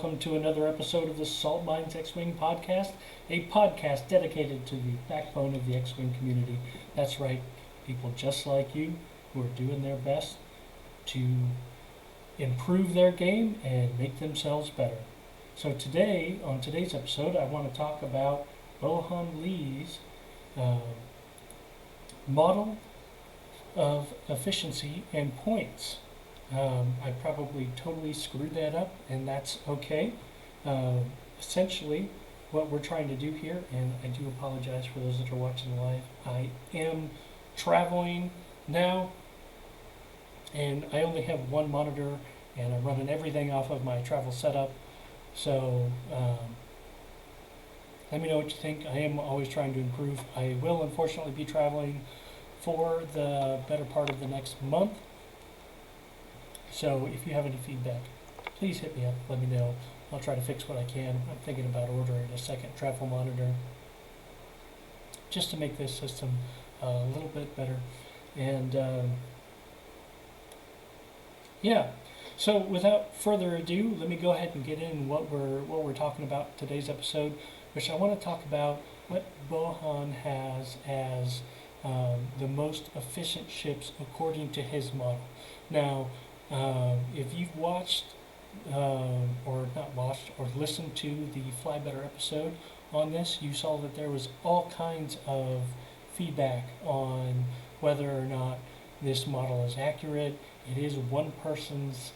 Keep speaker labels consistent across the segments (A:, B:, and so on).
A: welcome to another episode of the Salt Mines X-Wing podcast, a podcast dedicated to the backbone of the X-Wing community. That's right, people just like you who are doing their best to improve their game and make themselves better. So today, on today's episode, I want to talk about Bohan Li's model of efficiency and points. I probably totally screwed that up, and that's okay. Essentially, what we're trying to do here, and I do apologize for those that are watching live, I am traveling now, and I only have one monitor, and I'm running everything off of my travel setup. So let me know what you think. I am always trying to improve. I will unfortunately be traveling for the better part of the next month. So if you have any feedback, please hit me up, let me know. I'll try to fix what I can. I'm thinking about ordering a second travel monitor just to make this system a little bit better. And yeah, so without further ado, let me go ahead and get in what we're talking about today's episode, which I want to talk about what Bohan has as the most efficient ships according to his model. Now, if you've watched, or not watched, or listened to the Fly Better episode on this, you saw that there was all kinds of feedback on whether or not this model is accurate. It is one person's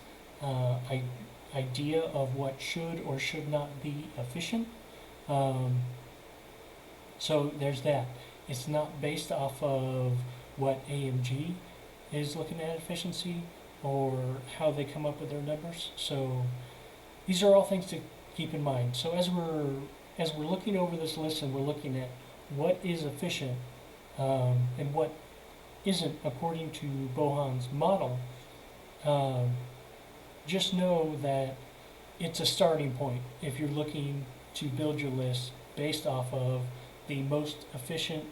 A: idea of what should or should not be efficient. So there's that. It's not based off of what AMG is looking at efficiency or how they come up with their numbers. So these are all things to keep in mind. So as we're looking over this list and we're looking at what is efficient and what isn't according to Bohan's model, just know that it's a starting point if you're looking to build your list based off of the most efficient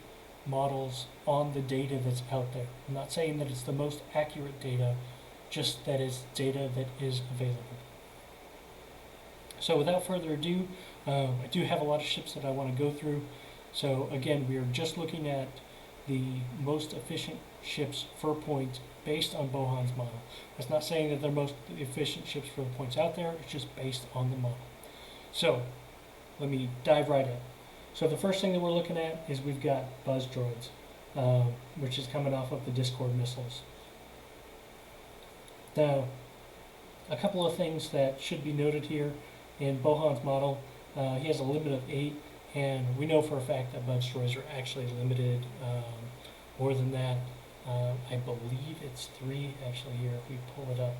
A: models on the data that's out there. I'm not saying that it's the most accurate data, just that it's data that is available. So without further ado, I do have a lot of ships that I want to go through. So again, we are just looking at the most efficient ships for points based on Bohan's model. That's not saying that they're most efficient ships for the points out there, it's just based on the model. So let me dive right in. So the first thing that we're looking at is we've got buzz droids, which is coming off of the Discord missiles. Now, a couple of things that should be noted here in Bohan's model. He has a limit of 8, and we know for a fact that buzz droids are actually limited more than that. I believe it's 3 actually here. If we pull it up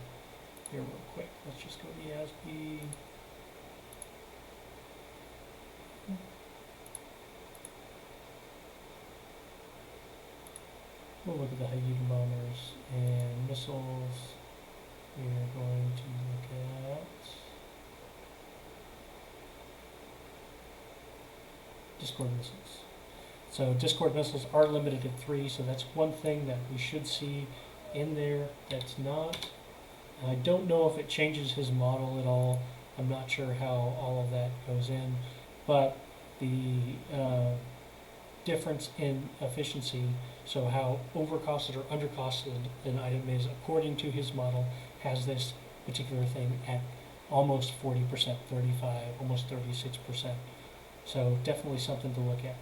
A: here real quick, let's just go to the ASB. We'll look at the Hyena bombers and missiles. We're going to look at Discord missiles. So Discord missiles are limited to 3, so that's one thing that we should see in there that's not. I don't know if it changes his model at all. I'm not sure how all of that goes in, but the difference in efficiency, so how overcosted or undercosted an item is according to his model, has this particular thing at almost 40%, 35, almost 36%. So definitely something to look at.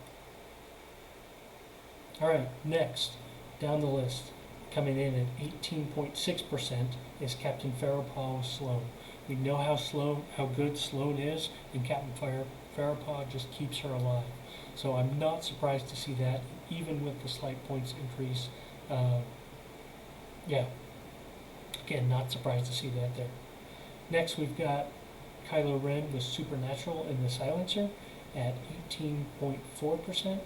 A: All right, next down the list, coming in at 18.6% is Captain Farrapaw Sloan. We know how good Sloan is, and Captain Farrapaw just keeps her alive. So I'm not surprised to see that, even with the slight points increase. Yeah, again, not surprised to see that there. Next, we've got Kylo Ren with Supernatural in the Silencer at 18.4%.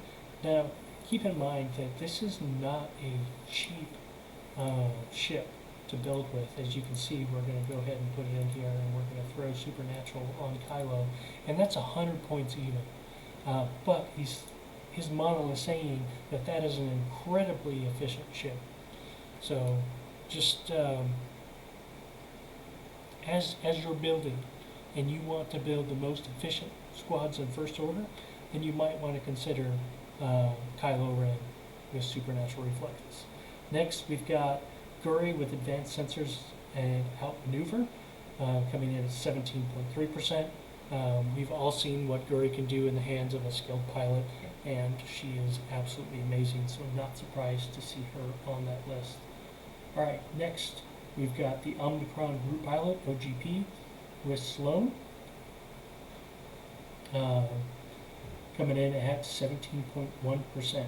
A: Now, keep in mind that this is not a cheap ship to build with. As you can see, we're going to go ahead and put it in here, and we're going to throw Supernatural on Kylo, and that's 100 points even. But his model is saying that that is an incredibly efficient ship. So just as you're building and you want to build the most efficient squads in first order, then you might want to consider Kylo Ren with supernatural reflexes. Next, we've got Guri with advanced sensors and outmaneuver, coming in at 17.3%. We've all seen what Guri can do in the hands of a skilled pilot, and she is absolutely amazing, so I'm not surprised to see her on that list. Alright, next we've got the Omicron Group Pilot, OGP, with Sloan, coming in at 17.1%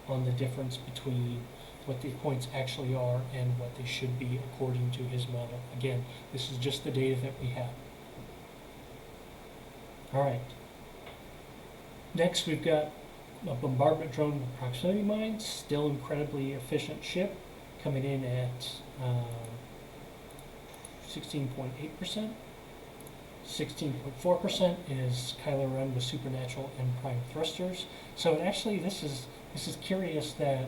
A: on the difference between what the points actually are and what they should be according to his model. Again, this is just the data that we have. Alright. Next we've got a bombardment drone with proximity mines, still incredibly efficient ship, coming in at 16.8%. 16.4% is Kylo Ren with supernatural and prime thrusters. So it actually, this is curious that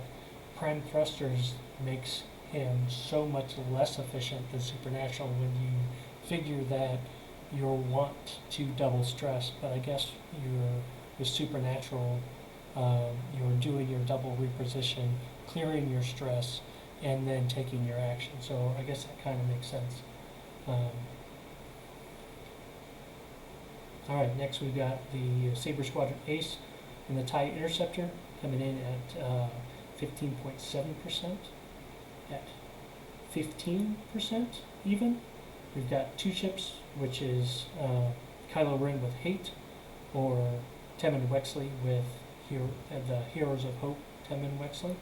A: prime thrusters makes him so much less efficient than supernatural when you figure that you'll want to double stress, but I guess with supernatural, you're doing your double reposition, clearing your stress, and then taking your action. So I guess that kind of makes sense. Alright, next we've got the Saber Squadron Ace and the TIE Interceptor coming in at 15.7%, at 15% even. We've got two ships, which is Kylo Ren with Hate, or Temmin Wexley with the Heroes of Hope, Temmin Wexley.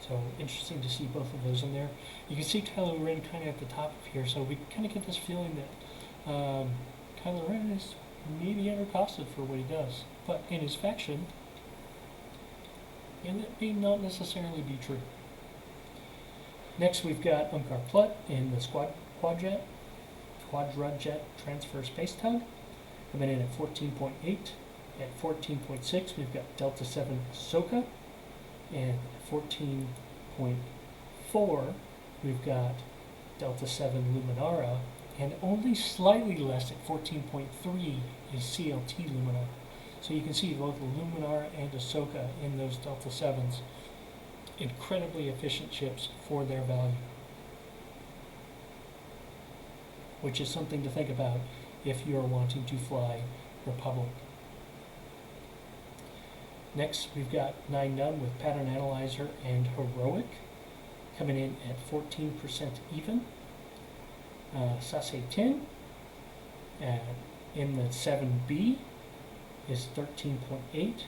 A: So interesting to see both of those in there. You can see Kylo Ren kind of at the top of here, so we kind of get this feeling that Kylo Ren is maybe undercosted for what he does, but in his faction, and that may not necessarily be true. Next, we've got Unkar Plutt in the Quadrajet Transfer Space Tug, coming in at 14.8. At 14.6, we've got Delta 7 Ahsoka, and at 14.4, we've got Delta 7 Luminara, and only slightly less at 14.3 is CLT Luminara. So you can see both Luminara and Ahsoka in those Delta 7s. Incredibly efficient ships for their value, which is something to think about if you're wanting to fly Republic. Next, we've got 9 Num with Pattern Analyzer and Heroic, coming in at 14% even. Sase Tin in the 7B is 13.8,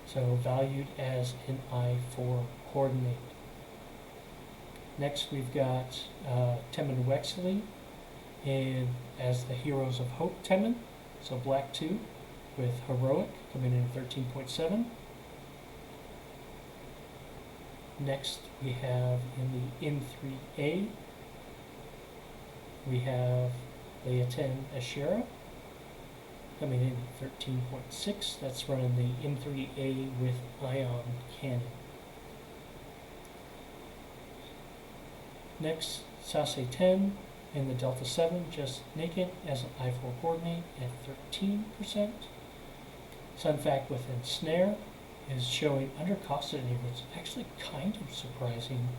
A: so valued as an I-4 coordinate. Next, we've got Temmin Wexley and as the Heroes of Hope Temmin, so Black 2 with Heroic coming in at 13.7. Next, we have in the M3A, we have Leia 10 Ashera coming in at 13.6. That's running the M3A with ion cannon. Next, Sase 10 in the Delta 7, just naked as an I-4 coordinate at 13%. Sunfac with Ensnare is showing undercosted in here, which is actually kind of surprising,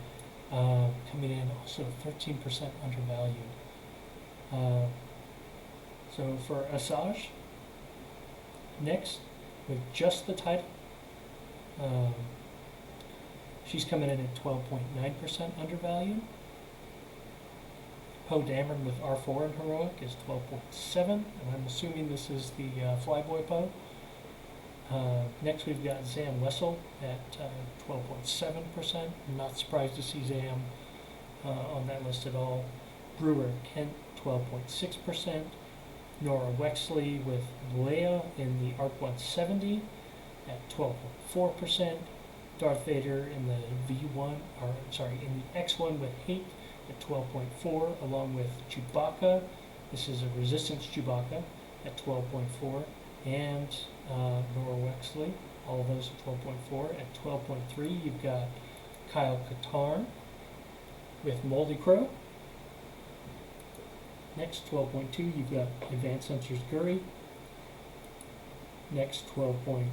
A: coming in also 13% undervalued. So for Asajj, next, with just the title, she's coming in at 12.9% undervalued. Poe Dameron with R4 and Heroic is 12.7, and I'm assuming this is the Flyboy Poe. Next we've got Zam Wessel at 12.7%. I'm not surprised to see Zam on that list at all. Brewer Kent, 12.6%. Nora Wexley with Leia in the ARC 170 at 12.4%. Darth Vader in the V1, in the X1 with Hate at 12.4, along with Chewbacca. This is a Resistance Chewbacca at 12.4, and Nora Wexley, all of those at 12.4. At 12.3, you've got Kyle Katarn with Moldy Crow. Next, 12.2, you've got Advanced Sensors Guri. Next, 12.2,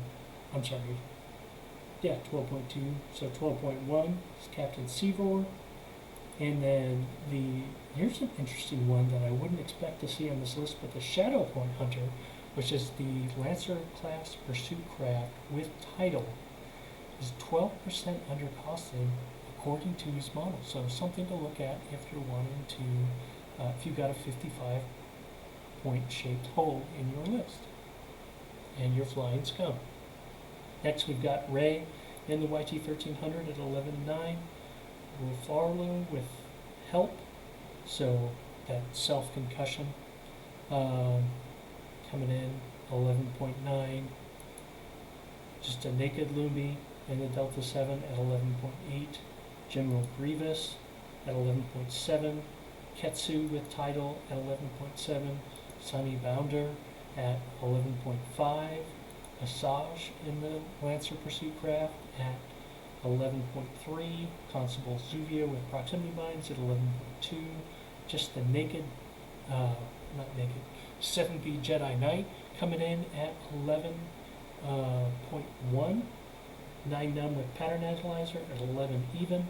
A: so 12.1 is Captain Seavor. And then here's an interesting one that I wouldn't expect to see on this list, but the Shadow Point Hunter, which is the Lancer class pursuit craft with title, is 12% under costing according to his model. So something to look at if you're wanting to, if you've got a 55 point shaped hole in your list and you're flying scum. Next we've got Ray in the YT 1300 at 11.9. Farlow with help, so that self-concussion coming in 11.9. Just a naked Lumi in the Delta 7 at 11.8. General Grievous at 11.7. Ketsu with title at 11.7. Sunny Bounder at 11.5. Asajj in the Lancer Pursuit Craft at 11.3, Constable Zuvia with proximity mines at 11.2, just the naked, 7B Jedi Knight coming in at 11.1, 9 Numb with Pattern Analyzer at 11 even,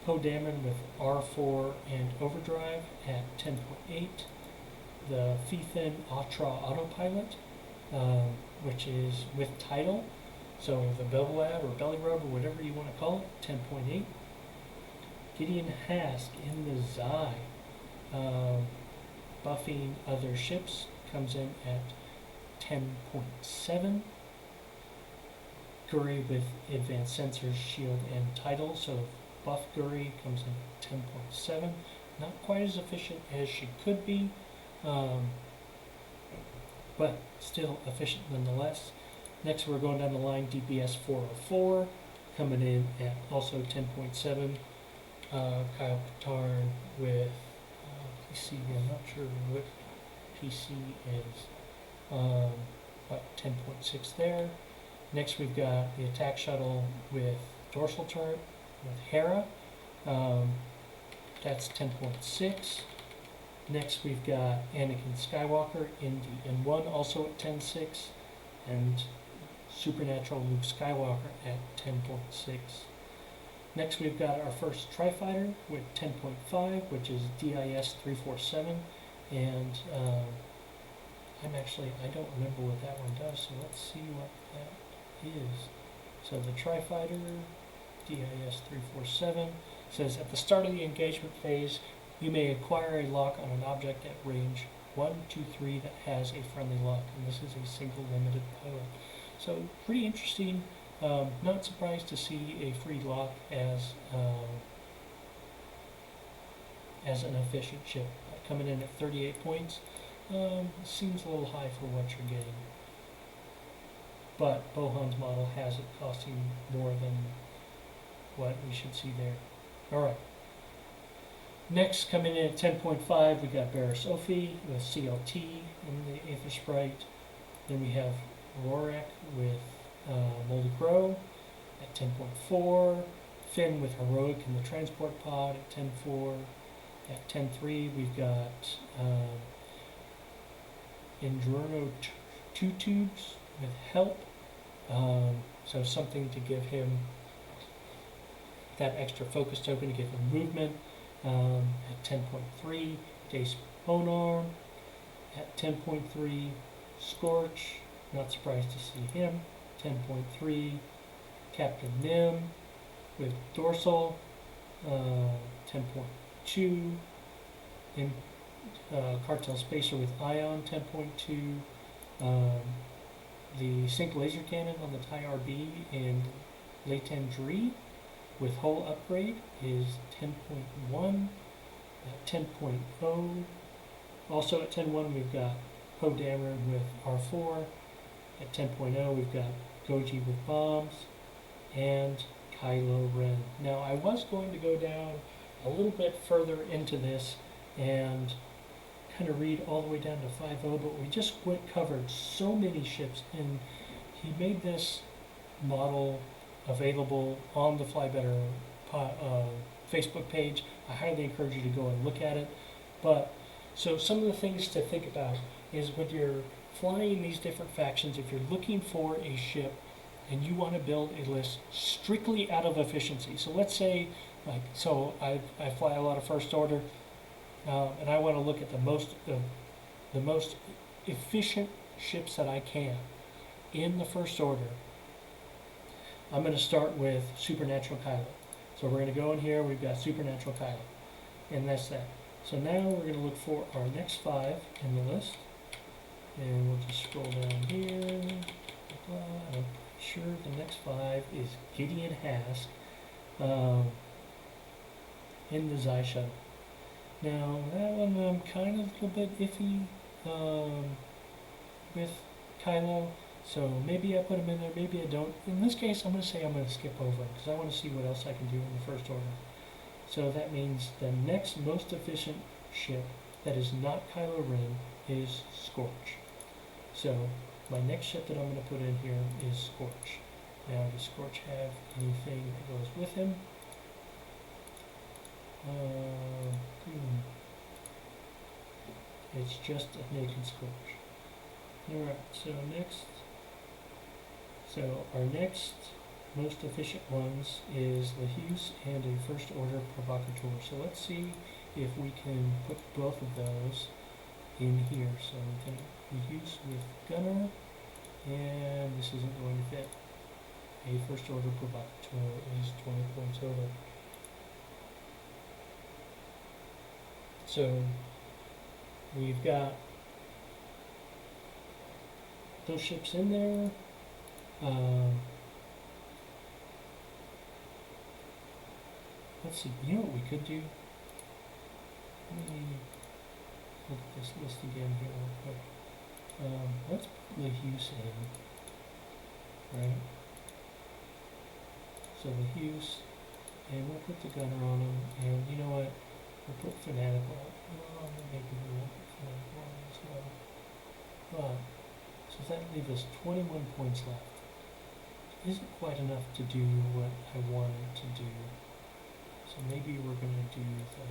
A: Poe Dameron with R4 and Overdrive at 10.8, the Fethin Atra Autopilot, which is with title, so the Bevel Lab or Belly Rub or whatever you want to call it, 10.8. Gideon Hask in the Zai, buffing other ships, comes in at 10.7. Guri with Advanced Sensors, Shield, and Title, so buff Guri comes in at 10.7. Not quite as efficient as she could be, but still efficient nonetheless. Next, we're going down the line, DPS 404, coming in at also 10.7. Kyle Katarn with PC, I'm not sure what PC is, but 10.6 there. Next, we've got the attack shuttle with dorsal turret with Hera. That's 10.6. Next, we've got Anakin Skywalker in the N1, also at 10.6, and Supernatural Luke Skywalker at 10.6. Next, we've got our first Tri-Fighter with 10.5, which is DIS 347, and I don't remember what that one does, so let's see what that is. So the Tri-Fighter, DIS 347, says at the start of the engagement phase, you may acquire a lock on an object at range 1, 2, 3 that has a friendly lock, and this is a single limited pilot. So pretty interesting. Not surprised to see a free lock as an efficient ship. Coming in at 38 points, seems a little high for what you're getting. But Bohan's model has it costing more than what we should see there. Alright. Next, coming in at 10.5, we got Barriss Offee with CLT in the Aether Sprite. Then we have Rorak with Moldy Crow at 10.4. Finn with Heroic in the Transport Pod at 10.4. At 10.3, we've got Endurno 2 tubes with Help. So something to give him that extra focus token to give him movement. At 10.3, Dace Bonearm. At 10.3, Scorch, not surprised to see him. 10.3, Captain Nim with Dorsal. 10.2, Cartel Spacer with Ion. 10.2, the Sync Laser Cannon on the TIE RB and Latendry with hull upgrade is 10.1. At 10.0, also at 10.1 we've got Poe Dameron with R4. At 10.0 we've got Goji with bombs and Kylo Ren. Now I was going to go down a little bit further into this and kind of read all the way down to 5.0, but we just covered so many ships, and he made this model available on the Fly Better Facebook page. I highly encourage you to go and look at it, but So some of the things to think about is when you're flying these different factions, if you're looking for a ship and you want to build a list strictly out of efficiency. So let's say, I fly a lot of First Order, and I want to look at the most efficient ships that I can in the First Order. I'm going to start with Supernatural Kylo. So we're going to go in here, we've got Supernatural Kylo, and that's that. So now we're going to look for our next 5 in the list, and we'll just scroll down here. I'm pretty sure the next 5 is Gideon Hask in the Zai Shuttle. Now that one I'm kind of a little bit iffy with Kylo. So maybe I put him in there, maybe I don't. In this case, I'm going to say I'm going to skip over him because I want to see what else I can do in the First Order. So that means the next most efficient ship that is not Kylo Ren is Scorch. So my next ship that I'm going to put in here is Scorch. Now, does Scorch have anything that goes with him? It's just a naked Scorch. Alright, so our next most efficient ones is the Hughes and a First Order Provocateur. So let's see if we can put both of those in here. So we can Hughes with Gunner, and this isn't going to fit. A First Order Provocateur is 20 points over. So we've got those ships in there. Let's see, you know what we could do? Let me look at this list again here real quick. Let's put the Hughes in, right? So the Hughes, and we'll put the Gunner on him, and you know what? We'll put Fanatical. Well, maybe we won't put Fanatical on as well. But, so that leaves us 21 points left. Isn't quite enough to do what I wanted to do. So maybe we're going to do the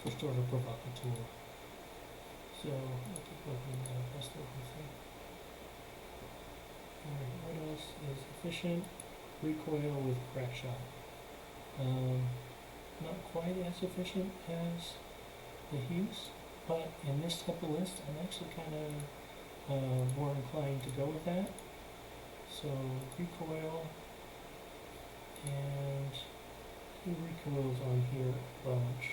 A: First Order Provocateur. So, I'll keep looking at the rest of the thing. Alright, what else is efficient? Recoil with crack shot. Not quite as efficient as the Hughes, but in this type of list, I'm actually kind of more inclined to go with that. So recoil, and the recoils on here a bunch.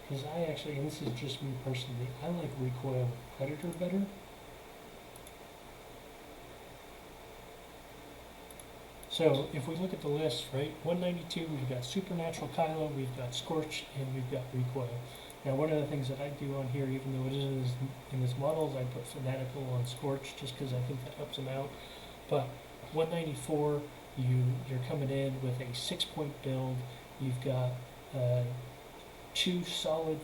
A: Because I actually, and this is just me personally, I like recoil with Predator better. So if we look at the list, right, 192, we've got Supernatural Kylo, we've got Scorch, and we've got Recoil. Now one of the things that I do on here, even though it isn't in this model, is I put Fanatical on Scorch just because I think that helps him out. But 194, you're coming in with a 6-point build. You've got 2 solid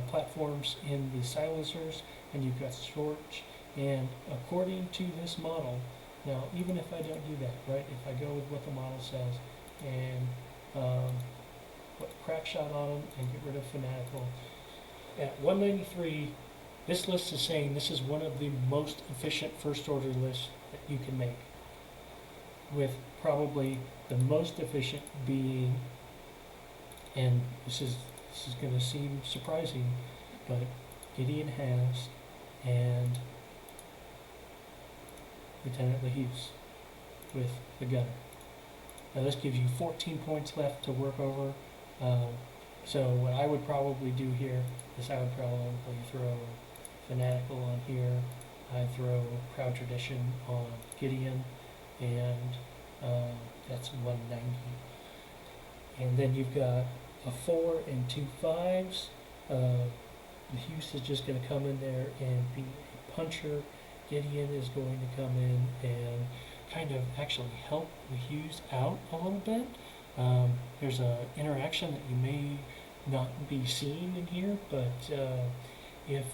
A: platforms in the silencers, and you've got Scorch. And according to this model, now, even if I don't do that, right, if I go with what the model says and put crack shot on them and get rid of Fanatical, at 193, this list is saying this is one of the most efficient First Order lists that you can make, with probably the most efficient being, and this is going to seem surprising, but Gideon Hask and Lieutenant Hughes with the Gunner. Now this gives you 14 points left to work over. So what I would probably do here is I would probably throw Fanatical on here. I'd throw Proud Tradition on Gideon, and that's 190. And then you've got a 4 and 2 5s. The Hughes is just going to come in there and be a puncher. Gideon is going to come in and kind of actually help the Hughes out a little bit. There's an interaction that you may not be seeing in here, but if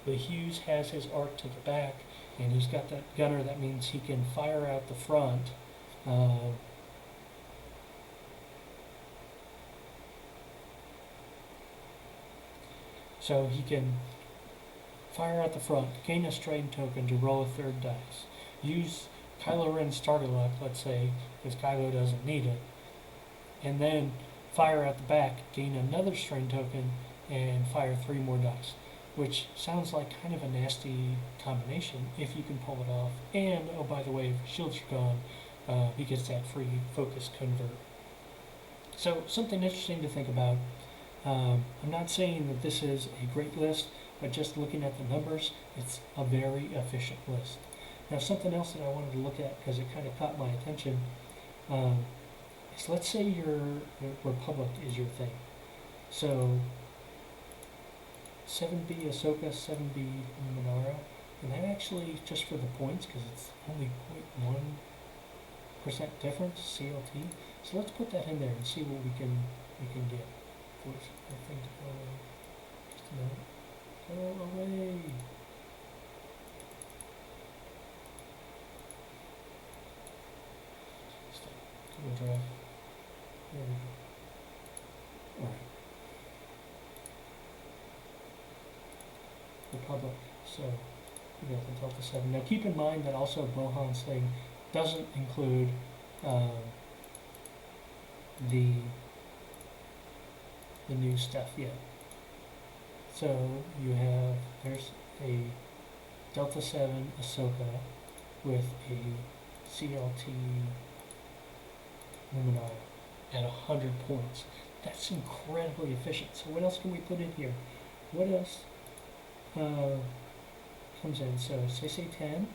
A: the Hughes has his arc to the back and he's got that gunner, that means he can fire out the front So he can fire at the front, gain a strain token to roll a third dice. Use Kylo Ren's starter luck, let's say, because Kylo doesn't need it. And then fire at the back, gain another strain token, and fire 3 more dice. Which sounds like kind of a nasty combination if you can pull it off. And, oh, by the way, if shields are gone, he gets that free focus convert. So, something interesting to think about. I'm not saying that this is a great list, but just looking at the numbers, it's a very efficient list. Now, something else that I wanted to look at, because it kind of caught my attention, is let's say your Republic is your thing. So, 7B Ahsoka, 7B Numenera, and that actually, just for the points, because it's only 0.1% difference, CLT. So let's put that in there and see what we can get. Where's that thing to go away? Just a minute. Go away. Stop. Google Drive. There we go. Alright. Republic. So we got the Delta 7. Now keep in mind that also Bohan's thing doesn't include the new stuff yet. So you have, there's a Delta 7 Ahsoka with a CLT Numenera at 100 points. That's incredibly efficient. So what else can we put in here? What else comes in? So CC 10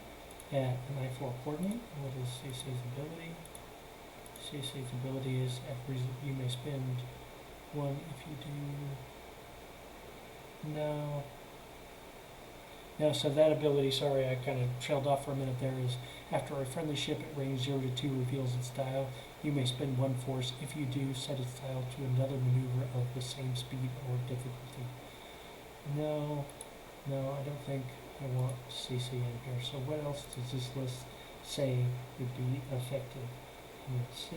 A: at an I4 coordinate. What is CC's ability? CC's ability is after you may spend 1 if you do. No, so that ability, sorry, I kind of trailed off for a minute there, is after a friendly ship at range 0 to 2 reveals its dial, you may spend 1 force. If you do, set its dial to another maneuver of the same speed or difficulty. No, I don't think I want CC in here. So what else does this list say would be effective? 6.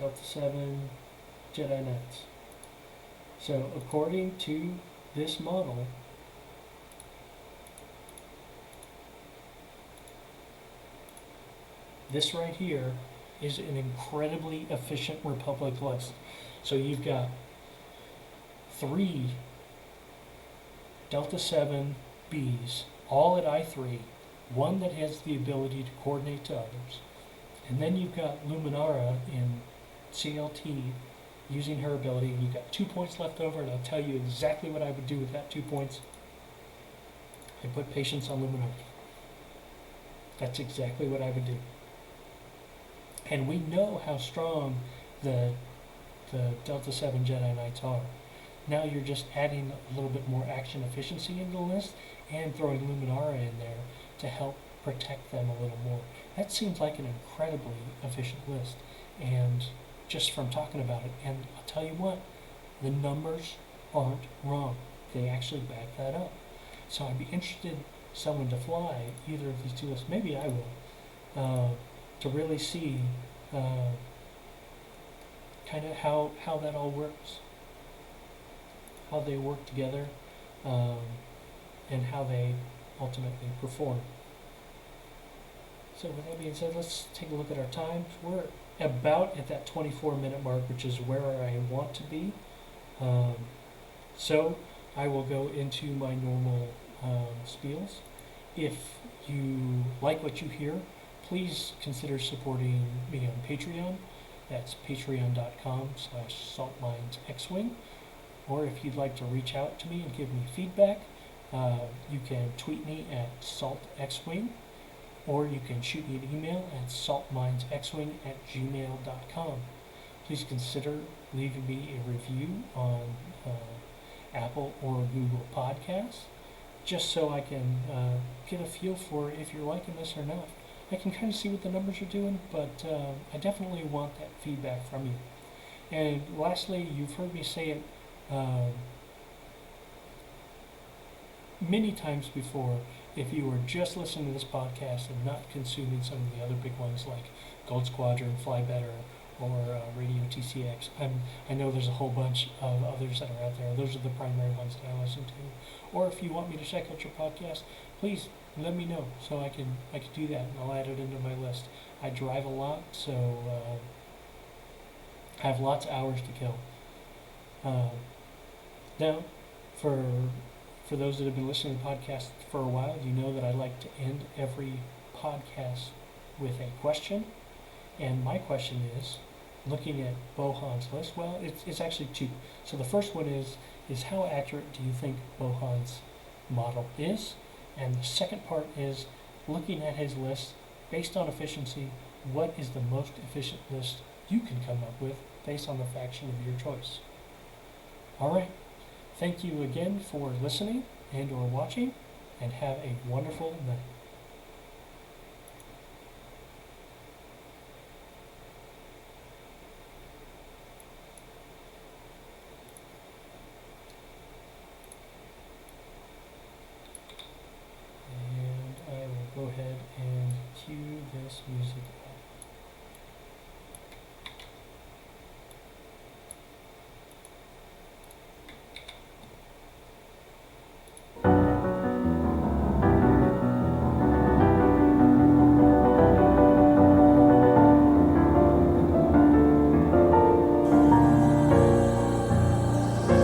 A: Delta 7 Jedi Knights. So according to this model, this right here is an incredibly efficient Republic list. So you've got 3 Delta 7 Bs, all at I3, 1 that has the ability to coordinate to others, and then you've got Numenera in CLT using her ability, and you've got 2 points left over, and I'll tell you exactly what I would do with that 2 points. I put patience on Numenera. That's exactly what I would do. And we know how strong the Delta 7 Jedi Knights are. Now you're just adding a little bit more action efficiency into the list and throwing Numenera in there to help protect them a little more. That seems like an incredibly efficient list, and just from talking about it, and I'll tell you what, the numbers aren't wrong. They actually back that up. So I'd be interested someone to fly either of these 2 lists, maybe I will, to really see kind of how that all works, how they work together, and how they ultimately perform. So with that being said, let's take a look at our times. We're about at that 24-minute mark, which is where I want to be. So I will go into my normal spiels. If you like what you hear, please consider supporting me on Patreon. That's patreon.com/saltminesxwing. Or if you'd like to reach out to me and give me feedback, you can tweet me at saltxwing, or you can shoot me an email at saltminesxwing@gmail.com. Please consider leaving me a review on Apple or Google Podcasts, just so I can get a feel for if you're liking this or not. I can kind of see what the numbers are doing, but I definitely want that feedback from you. And lastly, you've heard me say it many times before, if you were just listening to this podcast and not consuming some of the other big ones like Gold Squadron, Fly Better, or Radio TCX, I know there's a whole bunch of others that are out there. Those are the primary ones that I listen to. Or if you want me to check out your podcast, please let me know so I can do that, and I'll add it into my list. I drive a lot, so I have lots of hours to kill. Now, for those that have been listening to the podcast for a while, you know that I like to end every podcast with a question. And my question is, looking at Bohan's list, well, it's actually two. So the first one is how accurate do you think Bohan's model is? And the second part is, looking at his list, based on efficiency, what is the most efficient list you can come up with based on the faction of your choice? All right. Thank you again for listening and or watching, and have a wonderful night. And I will go ahead and cue this music up.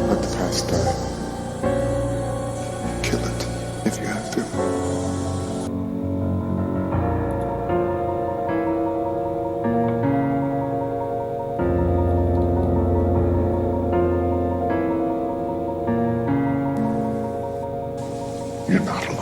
B: Let the past die. Kill it if you have to. You're not alone.